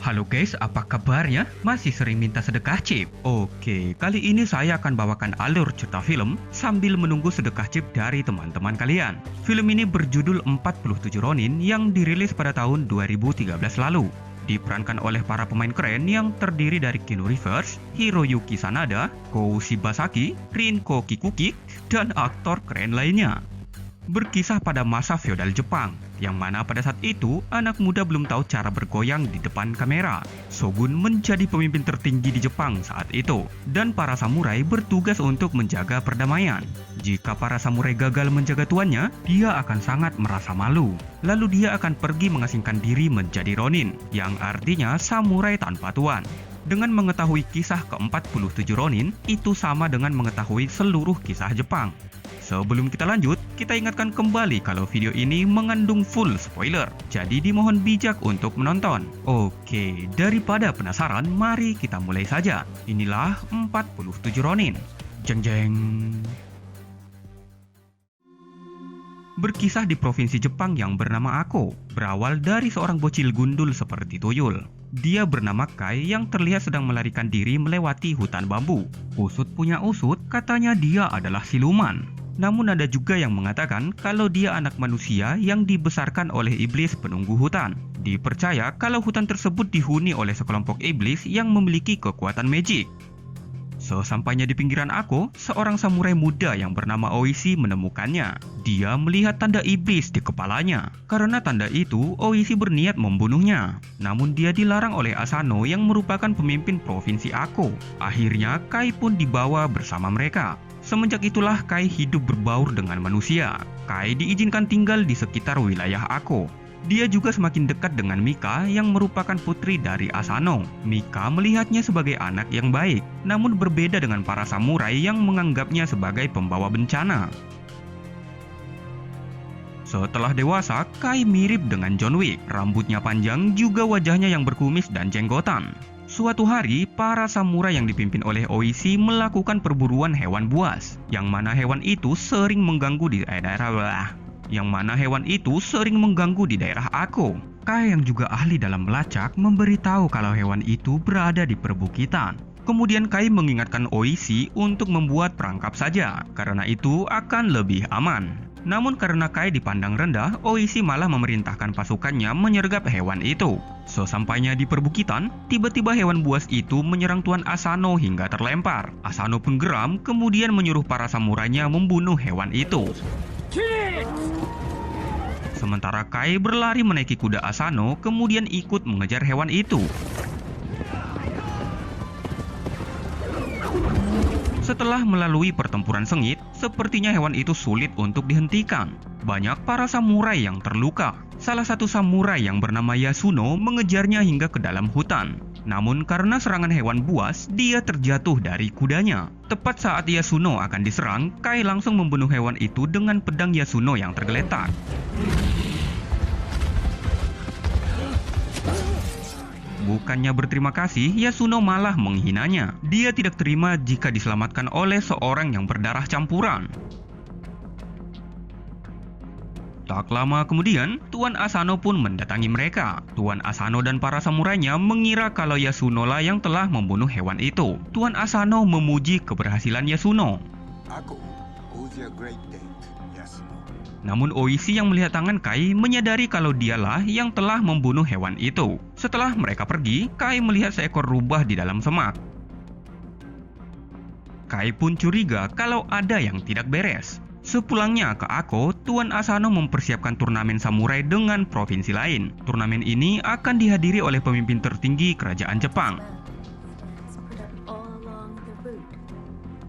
Halo guys, apa kabarnya? Masih sering minta sedekah chip? Oke, kali ini saya akan bawakan alur cerita film sambil menunggu sedekah chip dari teman-teman kalian. Film ini berjudul 47 Ronin yang dirilis pada tahun 2013 lalu. Diperankan oleh para pemain keren yang terdiri dari Keanu Reeves, Hiroyuki Sanada, Kou Shibasaki, Rinko Kikuchi, dan aktor keren lainnya. Berkisah pada masa feodal Jepang, yang mana pada saat itu anak muda belum tahu cara bergoyang di depan kamera. Shogun menjadi pemimpin tertinggi di Jepang saat itu, dan para samurai bertugas untuk menjaga perdamaian. Jika para samurai gagal menjaga tuannya, dia akan sangat merasa malu. Lalu dia akan pergi mengasingkan diri menjadi Ronin, yang artinya samurai tanpa tuan. Dengan mengetahui kisah ke-47 Ronin, itu sama dengan mengetahui seluruh kisah Jepang. Sebelum kita lanjut, kita ingatkan kembali kalau video ini mengandung full spoiler, jadi dimohon bijak untuk menonton. Oke, daripada penasaran, mari kita mulai saja. Inilah 47 Ronin. Jeng jeng. Berkisah di provinsi Jepang yang bernama Ako, berawal dari seorang bocil gundul seperti tuyul. Dia bernama Kai yang terlihat sedang melarikan diri melewati hutan bambu. Usut punya usut, katanya dia adalah siluman. Namun ada juga yang mengatakan kalau dia anak manusia yang dibesarkan oleh iblis penunggu hutan. Dipercaya kalau hutan tersebut dihuni oleh sekelompok iblis yang memiliki kekuatan magic. Sesampainya di pinggiran Ako, seorang samurai muda yang bernama Oishi menemukannya. Dia melihat tanda iblis di kepalanya. Karena tanda itu, Oishi berniat membunuhnya. Namun dia dilarang oleh Asano yang merupakan pemimpin provinsi Ako. Akhirnya Kai pun dibawa bersama mereka. Semenjak itulah Kai hidup berbaur dengan manusia. Kai diizinkan tinggal di sekitar wilayah Ako. Dia juga semakin dekat dengan Mika yang merupakan putri dari Asano. Mika melihatnya sebagai anak yang baik, namun berbeda dengan para samurai yang menganggapnya sebagai pembawa bencana. Setelah dewasa, Kai mirip dengan John Wick. Rambutnya panjang, juga wajahnya yang berkumis dan jenggotan. Suatu hari, para samurai yang dipimpin oleh Oishi melakukan perburuan hewan buas, yang mana hewan itu sering mengganggu di daerah Ako. Kai yang juga ahli dalam melacak memberitahu kalau hewan itu berada di perbukitan. Kemudian Kai mengingatkan Oishi untuk membuat perangkap saja, karena itu akan lebih aman. Namun karena Kai dipandang rendah, Oishi malah memerintahkan pasukannya menyergap hewan itu. Sesampainya di perbukitan, tiba-tiba hewan buas itu menyerang Tuan Asano hingga terlempar. Asano pun geram, kemudian menyuruh para samurainya membunuh hewan itu. Sementara Kai berlari menaiki kuda Asano, kemudian ikut mengejar hewan itu. Setelah melalui pertempuran sengit, sepertinya hewan itu sulit untuk dihentikan. Banyak para samurai yang terluka. Salah satu samurai yang bernama Yasuno mengejarnya hingga ke dalam hutan. Namun karena serangan hewan buas, dia terjatuh dari kudanya. Tepat saat Yasuno akan diserang, Kai langsung membunuh hewan itu dengan pedang Yasuno yang tergeletak. Bukannya berterima kasih, Yasuno malah menghinanya. Dia tidak terima jika diselamatkan oleh seorang yang berdarah campuran. Tak lama kemudian, Tuan Asano pun mendatangi mereka. Tuan Asano dan para samurainya mengira kalau Yasuno lah yang telah membunuh hewan itu. Tuan Asano memuji keberhasilan Yasuno. Namun Oishi yang melihat tangan Kai menyadari kalau dialah yang telah membunuh hewan itu. Setelah mereka pergi, Kai melihat seekor rubah di dalam semak. Kai pun curiga kalau ada yang tidak beres. Sepulangnya ke Ako, Tuan Asano mempersiapkan turnamen samurai dengan provinsi lain. Turnamen ini akan dihadiri oleh pemimpin tertinggi kerajaan Jepang.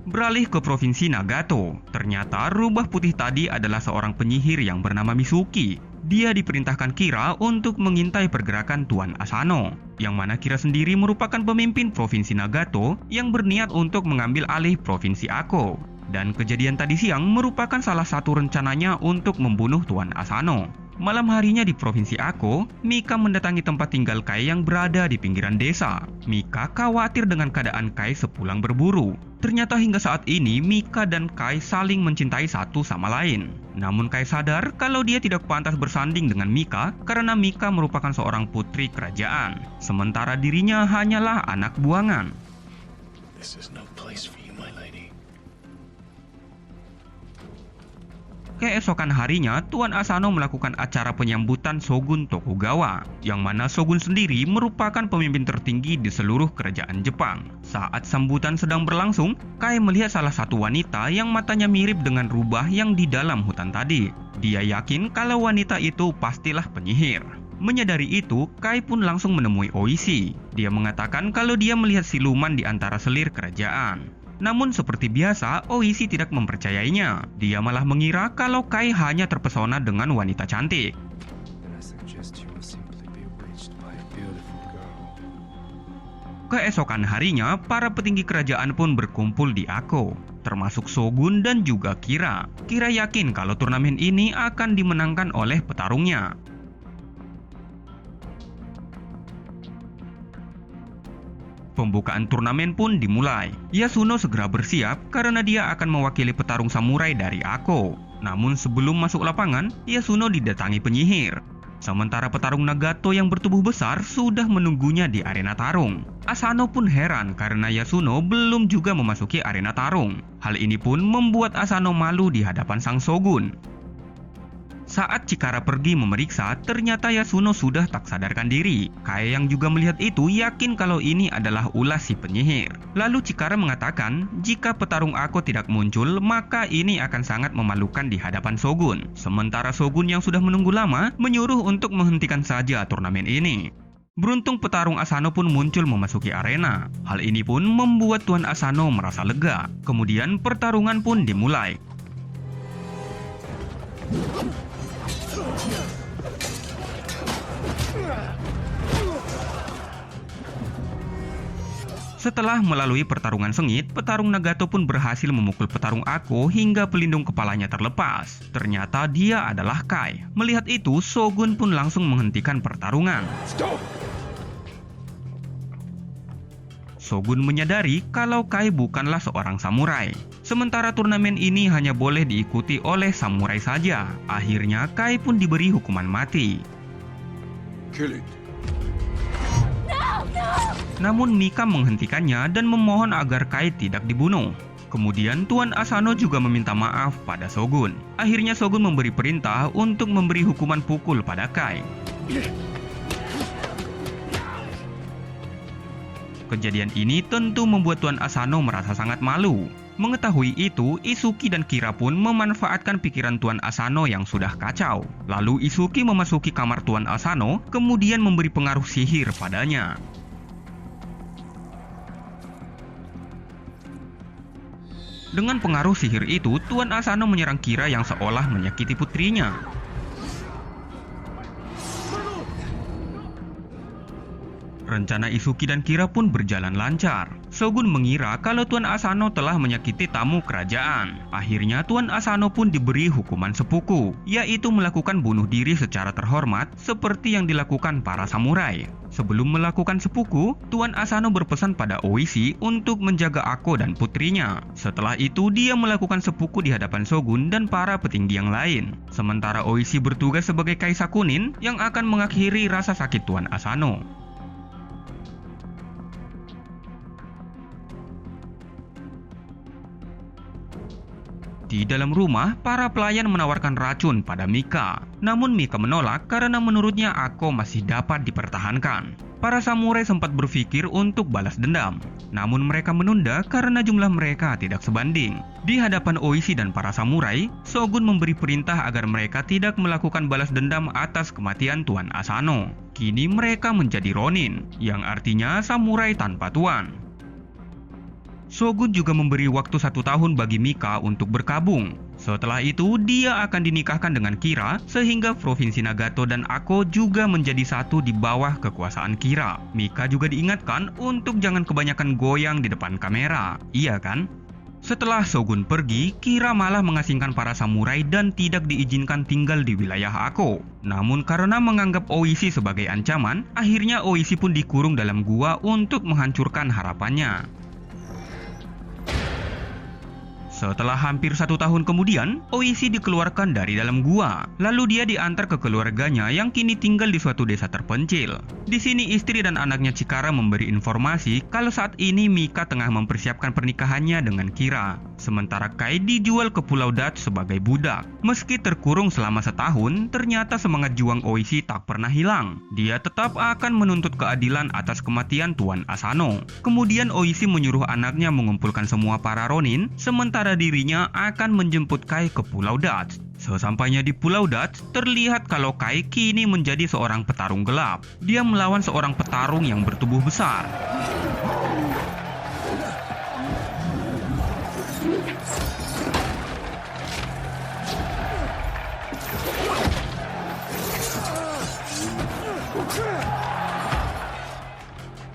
Beralih ke provinsi Nagato, ternyata rubah putih tadi adalah seorang penyihir yang bernama Mizuki. Dia diperintahkan Kira untuk mengintai pergerakan Tuan Asano, yang mana Kira sendiri merupakan pemimpin provinsi Nagato yang berniat untuk mengambil alih provinsi Ako. Dan kejadian tadi siang merupakan salah satu rencananya untuk membunuh Tuan Asano. Malam harinya di Provinsi Ako, Mika mendatangi tempat tinggal Kai yang berada di pinggiran desa. Mika khawatir dengan keadaan Kai sepulang berburu. Ternyata hingga saat ini Mika dan Kai saling mencintai satu sama lain. Namun Kai sadar kalau dia tidak pantas bersanding dengan Mika karena Mika merupakan seorang putri kerajaan, sementara dirinya hanyalah anak buangan. This is no place for you, my lady. Keesokan harinya, Tuan Asano melakukan acara penyambutan Shogun Tokugawa, yang mana Shogun sendiri merupakan pemimpin tertinggi di seluruh kerajaan Jepang. Saat sambutan sedang berlangsung, Kai melihat salah satu wanita yang matanya mirip dengan rubah yang di dalam hutan tadi. Dia yakin kalau wanita itu pastilah penyihir. Menyadari itu, Kai pun langsung menemui Oishi. Dia mengatakan kalau dia melihat siluman di antara selir kerajaan. Namun seperti biasa, Oishi tidak mempercayainya. Dia malah mengira kalau Kai hanya terpesona dengan wanita cantik. Keesokan harinya, para petinggi kerajaan pun berkumpul di Ako, termasuk Shogun dan juga Kira. Kira yakin kalau turnamen ini akan dimenangkan oleh petarungnya. Pembukaan turnamen pun dimulai. Yasuno segera bersiap karena dia akan mewakili petarung samurai dari Ako. Namun sebelum masuk lapangan, Yasuno didatangi penyihir. Sementara petarung Nagato yang bertubuh besar sudah menunggunya di arena tarung. Asano pun heran karena Yasuno belum juga memasuki arena tarung. Hal ini pun membuat Asano malu di hadapan sang shogun. Saat Chikara pergi memeriksa, ternyata Yasuno sudah tak sadarkan diri. Kai yang juga melihat itu yakin kalau ini adalah ulah si penyihir. Lalu Chikara mengatakan, jika petarung Ako tidak muncul, maka ini akan sangat memalukan di hadapan Shogun. Sementara Shogun yang sudah menunggu lama, menyuruh untuk menghentikan saja turnamen ini. Beruntung petarung Asano pun muncul memasuki arena. Hal ini pun membuat Tuan Asano merasa lega. Kemudian pertarungan pun dimulai. Setelah melalui pertarungan sengit, petarung Nagato pun berhasil memukul petarung Ako hingga pelindung kepalanya terlepas. Ternyata dia adalah Kai. Melihat itu, Shogun pun langsung menghentikan pertarungan. Shogun menyadari kalau Kai bukanlah seorang samurai. Sementara turnamen ini hanya boleh diikuti oleh samurai saja. Akhirnya Kai pun diberi hukuman mati. Kill it. Namun Mika menghentikannya dan memohon agar Kai tidak dibunuh. Kemudian Tuan Asano juga meminta maaf pada Shogun. Akhirnya Shogun memberi perintah untuk memberi hukuman pukul pada Kai. Kejadian ini tentu membuat Tuan Asano merasa sangat malu. Mengetahui itu, Isuki dan Kira pun memanfaatkan pikiran Tuan Asano yang sudah kacau. Lalu Isuki memasuki kamar Tuan Asano, kemudian memberi pengaruh sihir padanya. Dengan pengaruh sihir itu, Tuan Asano menyerang Kira yang seolah menyakiti putrinya. Rencana Isuki dan Kira pun berjalan lancar. Shogun mengira kalau Tuan Asano telah menyakiti tamu kerajaan. Akhirnya Tuan Asano pun diberi hukuman seppuku, yaitu melakukan bunuh diri secara terhormat seperti yang dilakukan para samurai. Sebelum melakukan seppuku, Tuan Asano berpesan pada Oishi untuk menjaga Ako dan putrinya. Setelah itu dia melakukan seppuku di hadapan Shogun dan para petinggi yang lain. Sementara Oishi bertugas sebagai Kaisa Kunin yang akan mengakhiri rasa sakit Tuan Asano. Di dalam rumah, para pelayan menawarkan racun pada Mika. Namun Mika menolak karena menurutnya Ako masih dapat dipertahankan. Para samurai sempat berpikir untuk balas dendam. Namun mereka menunda karena jumlah mereka tidak sebanding. Di hadapan Oishi dan para samurai, Shogun memberi perintah agar mereka tidak melakukan balas dendam atas kematian Tuan Asano. Kini mereka menjadi Ronin, yang artinya samurai tanpa tuan. Shogun juga memberi waktu 1 tahun bagi Mika untuk berkabung. Setelah itu, dia akan dinikahkan dengan Kira, sehingga Provinsi Nagato dan Ako juga menjadi satu di bawah kekuasaan Kira. Mika juga diingatkan untuk jangan kebanyakan goyang di depan kamera, iya kan? Setelah Shogun pergi, Kira malah mengasingkan para samurai dan tidak diizinkan tinggal di wilayah Ako. Namun karena menganggap Oishi sebagai ancaman, akhirnya Oishi pun dikurung dalam gua untuk menghancurkan harapannya. Setelah hampir 1 tahun kemudian, Oishi dikeluarkan dari dalam gua. Lalu dia diantar ke keluarganya yang kini tinggal di suatu desa terpencil. Di sini istri dan anaknya Chikara memberi informasi kalau saat ini Mika tengah mempersiapkan pernikahannya dengan Kira. Sementara Kai dijual ke Pulau Dutch sebagai budak. Meski terkurung selama setahun, ternyata semangat juang Oishi tak pernah hilang. Dia tetap akan menuntut keadilan atas kematian Tuan Asano. Kemudian Oishi menyuruh anaknya mengumpulkan semua para Ronin, sementara dirinya akan menjemput Kai ke Pulau Dutch. Sesampainya di Pulau Dutch, terlihat kalau Kai kini menjadi seorang petarung gelap. Dia melawan seorang petarung yang bertubuh besar.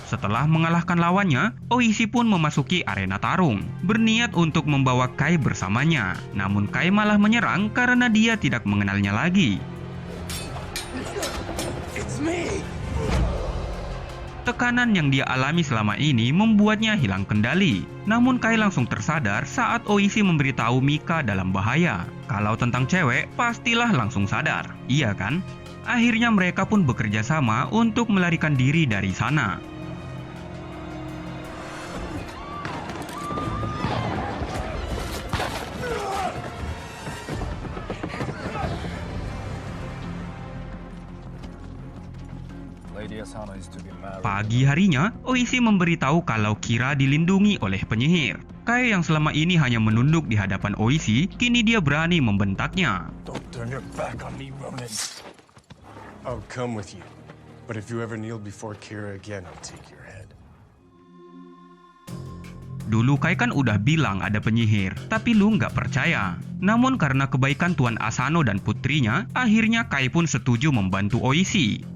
Setelah mengalahkan lawannya, Oishi pun memasuki arena tarung, berniat untuk membawa Kai bersamanya. Namun Kai malah menyerang karena dia tidak mengenalnya lagi. Tekanan yang dia alami selama ini membuatnya hilang kendali. Namun Kai langsung tersadar saat Oishi memberitahu Mika dalam bahaya. Kalau tentang cewek, pastilah langsung sadar. Iya kan? Akhirnya mereka pun bekerja sama untuk melarikan diri dari sana. Pagi harinya, Oishi memberitahu kalau Kira dilindungi oleh penyihir. Kai yang selama ini hanya menunduk di hadapan Oishi, kini dia berani membentaknya. Don't turn your back on me, Ronin. I'll come with you. But if you ever kneel before Kira again, I'll take your head. Dulu Kai kan udah bilang ada penyihir, tapi lu nggak percaya. Namun karena kebaikan Tuan Asano dan putrinya, akhirnya Kai pun setuju membantu Oishi.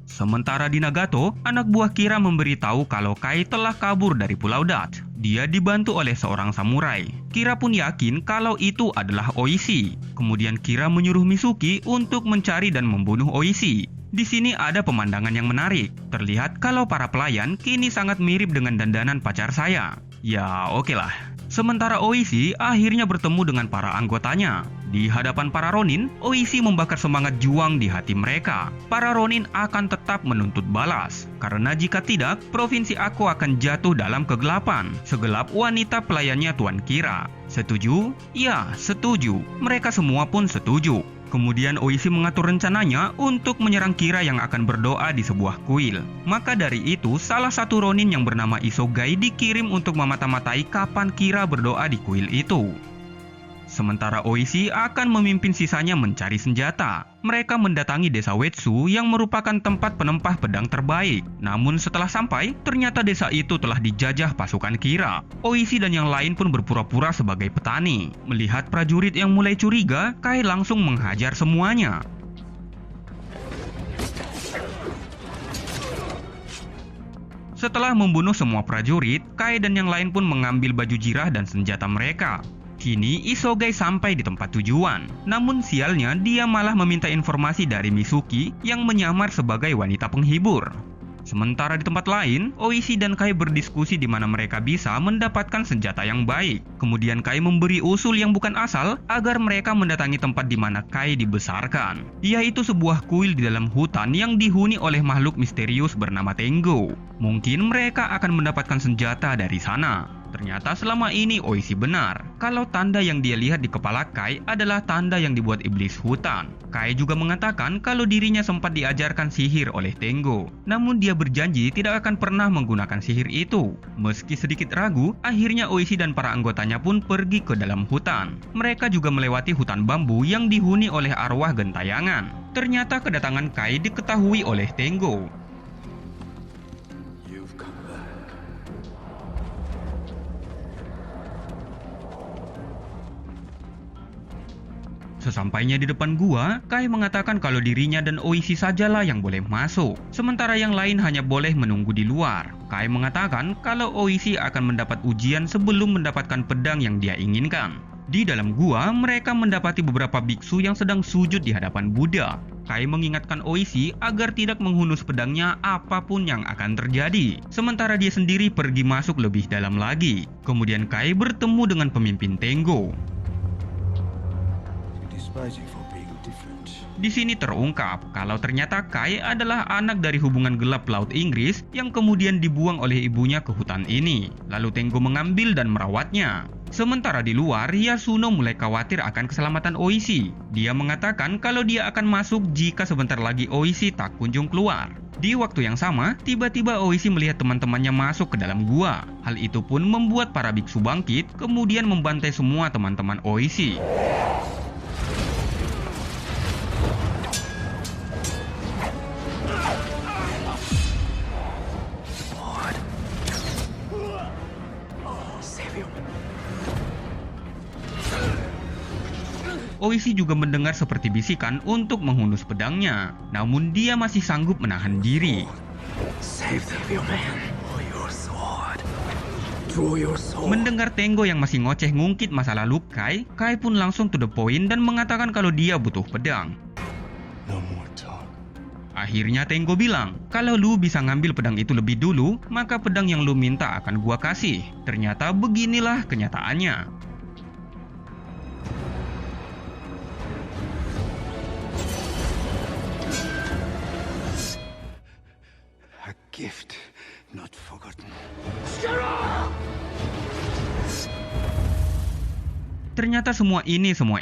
Sementara di Nagato, anak buah Kira memberitahu kalau Kai telah kabur dari Pulau Dutch. Dia dibantu oleh seorang samurai. Kira pun yakin kalau itu adalah Oishi. Kemudian Kira menyuruh Mizuki untuk mencari dan membunuh Oishi. Di sini ada pemandangan yang menarik. Terlihat kalau para pelayan kini sangat mirip dengan dandanan pacar saya. Ya oke lah. Sementara Oishi akhirnya bertemu dengan para anggotanya. Di hadapan para Ronin, Oishi membakar semangat juang di hati mereka. Para Ronin akan tetap menuntut balas. Karena jika tidak, Provinsi Ako akan jatuh dalam kegelapan. Segelap wanita pelayannya Tuan Kira. Setuju? Ya, setuju. Mereka semua pun setuju. Kemudian Oishi mengatur rencananya untuk menyerang Kira yang akan berdoa di sebuah kuil. Maka dari itu, salah satu Ronin yang bernama Isogai dikirim untuk memata-matai kapan Kira berdoa di kuil itu. Sementara Oishi akan memimpin sisanya mencari senjata. Mereka mendatangi desa Uetsu yang merupakan tempat penempah pedang terbaik. Namun setelah sampai, ternyata desa itu telah dijajah pasukan Kira. Oishi dan yang lain pun berpura-pura sebagai petani. Melihat prajurit yang mulai curiga, Kai langsung menghajar semuanya. Setelah membunuh semua prajurit, Kai dan yang lain pun mengambil baju jirah dan senjata mereka. Kini Isogai sampai di tempat tujuan. Namun sialnya dia malah meminta informasi dari Mizuki yang menyamar sebagai wanita penghibur. Sementara di tempat lain, Oishi dan Kai berdiskusi di mana mereka bisa mendapatkan senjata yang baik. Kemudian Kai memberi usul yang bukan asal agar mereka mendatangi tempat di mana Kai dibesarkan, yaitu sebuah kuil di dalam hutan yang dihuni oleh makhluk misterius bernama Tengo. Mungkin mereka akan mendapatkan senjata dari sana. Ternyata selama ini Oishi benar. Kalau tanda yang dia lihat di kepala Kai adalah tanda yang dibuat iblis hutan. Kai juga mengatakan kalau dirinya sempat diajarkan sihir oleh Tengo. Namun dia berjanji tidak akan pernah menggunakan sihir itu. Meski sedikit ragu, akhirnya Oishi dan para anggotanya pun pergi ke dalam hutan. Mereka juga melewati hutan bambu yang dihuni oleh arwah gentayangan. Ternyata kedatangan Kai diketahui oleh Tengo. Sesampainya di depan gua, Kai mengatakan kalau dirinya dan Oishi sajalah yang boleh masuk, sementara yang lain hanya boleh menunggu di luar. Kai mengatakan kalau Oishi akan mendapat ujian sebelum mendapatkan pedang yang dia inginkan. Di dalam gua, mereka mendapati beberapa biksu yang sedang sujud di hadapan Buddha. Kai mengingatkan Oishi agar tidak menghunus pedangnya apapun yang akan terjadi, sementara dia sendiri pergi masuk lebih dalam lagi. Kemudian Kai bertemu dengan pemimpin Tengo. Di sini terungkap kalau ternyata Kai adalah anak dari hubungan gelap laut Inggris yang kemudian dibuang oleh ibunya ke hutan ini. Lalu Tengo mengambil dan merawatnya. Sementara di luar, Yasuno mulai khawatir akan keselamatan Oishi. Dia mengatakan kalau dia akan masuk jika sebentar lagi Oishi tak kunjung keluar. Di waktu yang sama, tiba-tiba Oishi melihat teman-temannya masuk ke dalam gua. Hal itu pun membuat para biksu bangkit, kemudian membantai semua teman-teman Oishi. Oishi juga mendengar seperti bisikan untuk menghunus pedangnya, namun dia masih sanggup menahan diri. Mendengar Tengo yang masih ngoceh ngungkit masa lalu Kai pun langsung to the point dan mengatakan kalau dia butuh pedang. Akhirnya Tengo bilang, kalau lu bisa ngambil pedang itu lebih dulu, maka pedang yang lu minta akan gua kasih. Ternyata beginilah kenyataannya. A gift not forgotten. Ternyata semua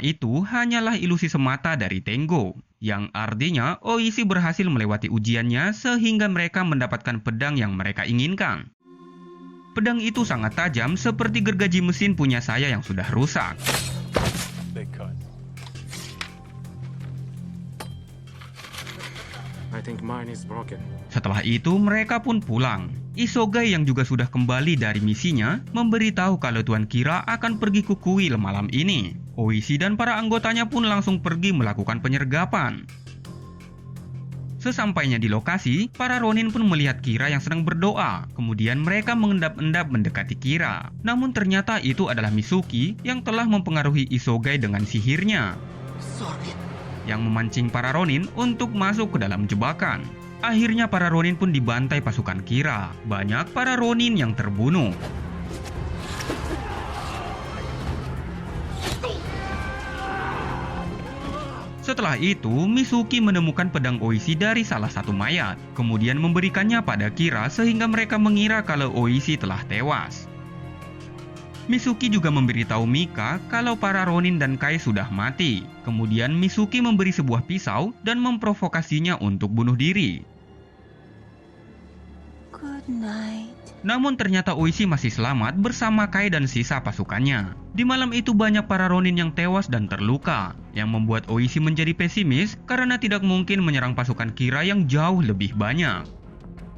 itu hanyalah ilusi semata dari Tengo, yang artinya Oishi berhasil melewati ujiannya sehingga mereka mendapatkan pedang yang mereka inginkan. Pedang itu sangat tajam seperti gergaji mesin punya saya yang sudah rusak. I think mine is broken. Setelah itu mereka pun pulang. Isogai yang juga sudah kembali dari misinya memberitahu kalau Tuan Kira akan pergi ke kuil malam ini. Oishi dan para anggotanya pun langsung pergi melakukan penyergapan. Sesampainya di lokasi, para Ronin pun melihat Kira yang sedang berdoa. Kemudian mereka mengendap-endap mendekati Kira. Namun ternyata itu adalah Mizuki yang telah mempengaruhi Isogai dengan sihirnya, yang memancing para Ronin untuk masuk ke dalam jebakan. Akhirnya para Ronin pun dibantai pasukan Kira. Banyak para Ronin yang terbunuh. Setelah itu, Mizuki menemukan pedang Oishi dari salah satu mayat, kemudian memberikannya pada Kira sehingga mereka mengira kalau Oishi telah tewas. Mizuki juga memberitahu Mika kalau para Ronin dan Kai sudah mati. Kemudian Mizuki memberi sebuah pisau dan memprovokasinya untuk bunuh diri. Good night. Namun ternyata Oishi masih selamat bersama Kai dan sisa pasukannya. Di malam itu banyak para Ronin yang tewas dan terluka, yang membuat Oishi menjadi pesimis karena tidak mungkin menyerang pasukan Kira yang jauh lebih banyak.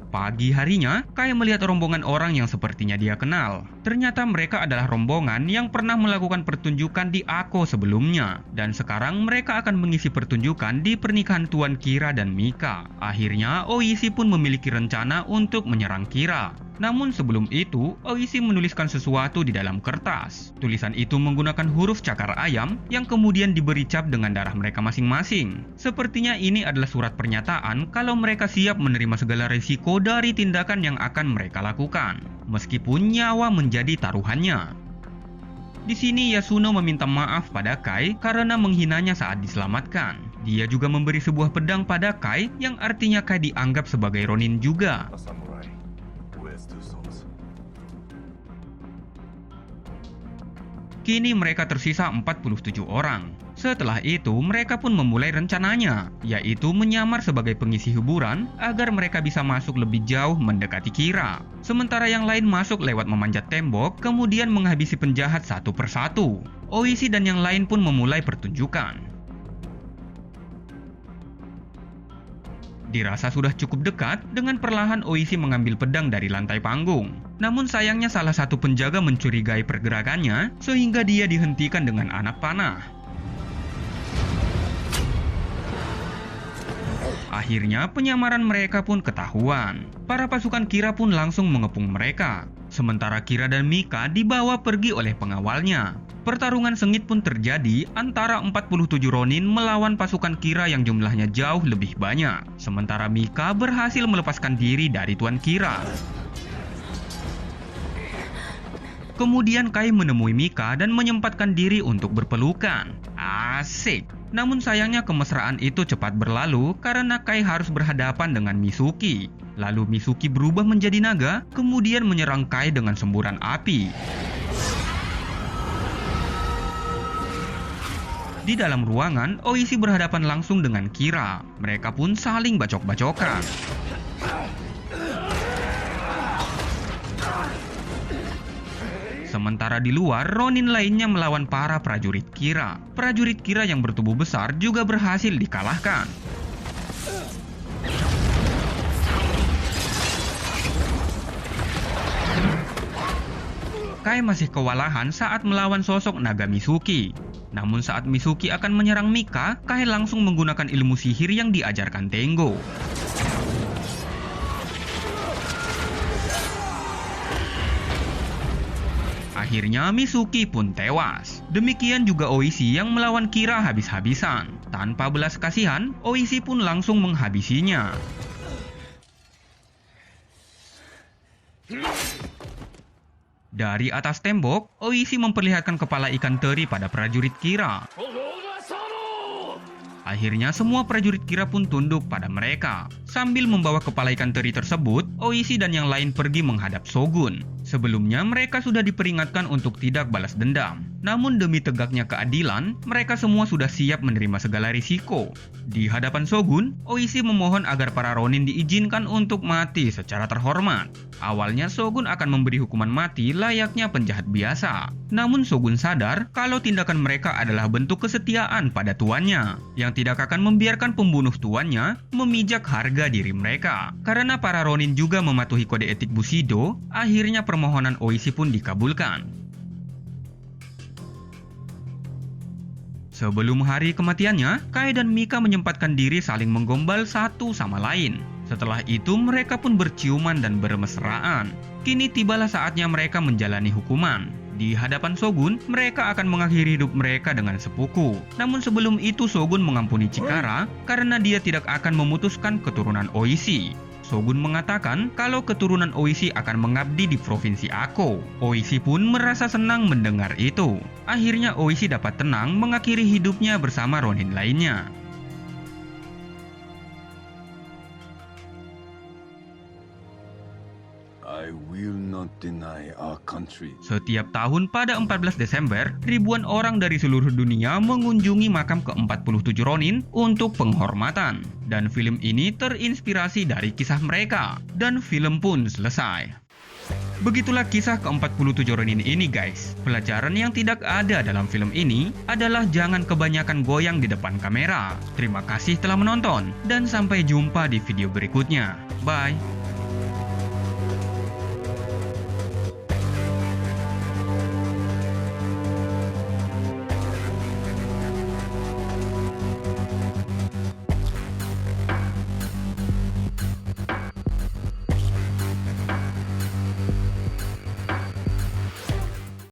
Pagi harinya, Kai melihat rombongan orang yang sepertinya dia kenal. Ternyata mereka adalah rombongan yang pernah melakukan pertunjukan di Ako sebelumnya. Dan sekarang mereka akan mengisi pertunjukan di pernikahan Tuan Kira dan Mika. Akhirnya, Oishi pun memiliki rencana untuk menyerang Kira. Namun sebelum itu, Oishi menuliskan sesuatu di dalam kertas. Tulisan itu menggunakan huruf cakar ayam yang kemudian diberi cap dengan darah mereka masing-masing. Sepertinya ini adalah surat pernyataan kalau mereka siap menerima segala resiko dari tindakan yang akan mereka lakukan, meskipun nyawa menjadi taruhannya. Di sini Yasuno meminta maaf pada Kai karena menghinanya saat diselamatkan. Dia juga memberi sebuah pedang pada Kai yang artinya Kai dianggap sebagai Ronin juga. Kini mereka tersisa 47 orang. Setelah itu, mereka pun memulai rencananya, yaitu menyamar sebagai pengisi hiburan agar mereka bisa masuk lebih jauh mendekati Kira. Sementara yang lain masuk lewat memanjat tembok, kemudian menghabisi penjahat satu persatu. Oishi dan yang lain pun memulai pertunjukan. Dirasa sudah cukup dekat, dengan perlahan Oishi mengambil pedang dari lantai panggung. Namun sayangnya salah satu penjaga mencurigai pergerakannya, sehingga dia dihentikan dengan anak panah. Akhirnya penyamaran mereka pun ketahuan. Para pasukan Kira pun langsung mengepung mereka. Sementara Kira dan Mika dibawa pergi oleh pengawalnya. Pertarungan sengit pun terjadi antara 47 Ronin melawan pasukan Kira yang jumlahnya jauh lebih banyak. Sementara Mika berhasil melepaskan diri dari Tuan Kira. Kemudian Kai menemui Mika dan menyempatkan diri untuk berpelukan. Asik. Namun sayangnya kemesraan itu cepat berlalu karena Kai harus berhadapan dengan Mitsuki. Lalu Mitsuki berubah menjadi naga, kemudian menyerang Kai dengan semburan api. Di dalam ruangan, Oishi berhadapan langsung dengan Kira. Mereka pun saling bacok-bacokan. Sementara di luar, Ronin lainnya melawan para prajurit Kira. Prajurit Kira yang bertubuh besar juga berhasil dikalahkan. Kai masih kewalahan saat melawan sosok naga Mitsuki. Namun saat Mitsuki akan menyerang Mika, Kai langsung menggunakan ilmu sihir yang diajarkan Tengo. Akhirnya Mitsuki pun tewas. Demikian juga Oishi yang melawan Kira habis-habisan. Tanpa belas kasihan, Oishi pun langsung menghabisinya. Dari atas tembok, Oishi memperlihatkan kepala ikan teri pada prajurit Kira. Akhirnya semua prajurit Kira pun tunduk pada mereka. Sambil membawa kepala ikan teri tersebut, Oishi dan yang lain pergi menghadap Shogun. Sebelumnya mereka sudah diperingatkan untuk tidak balas dendam. Namun demi tegaknya keadilan, mereka semua sudah siap menerima segala risiko. Di hadapan Shogun, Oishi memohon agar para Ronin diizinkan untuk mati secara terhormat. Awalnya Shogun akan memberi hukuman mati layaknya penjahat biasa. Namun Shogun sadar kalau tindakan mereka adalah bentuk kesetiaan pada tuannya, yang tidak akan membiarkan pembunuh tuannya memijak harga diri mereka. Karena para Ronin juga mematuhi kode etik Bushido, akhirnya permohonan Oishi pun dikabulkan. Sebelum hari kematiannya, Kai dan Mika menyempatkan diri saling menggombal satu sama lain. Setelah itu mereka pun berciuman dan bermesraan. Kini tibalah saatnya mereka menjalani hukuman. Di hadapan Shogun, mereka akan mengakhiri hidup mereka dengan sepuku. Namun sebelum itu Shogun mengampuni Chikara karena dia tidak akan memutuskan keturunan Oishi. Shogun mengatakan kalau keturunan Oishi akan mengabdi di provinsi Ako. Oishi pun merasa senang mendengar itu. Akhirnya Oishi dapat tenang mengakhiri hidupnya bersama Ronin lainnya. I will not deny our country. Setiap tahun pada 14 Desember, ribuan orang dari seluruh dunia mengunjungi makam ke-47 Ronin untuk penghormatan. Dan film ini terinspirasi dari kisah mereka. Dan film pun selesai. Begitulah kisah ke-47 Ronin ini guys. Pelajaran yang tidak ada dalam film ini adalah jangan kebanyakan goyang di depan kamera. Terima kasih telah menonton. Dan sampai jumpa di video berikutnya. Bye.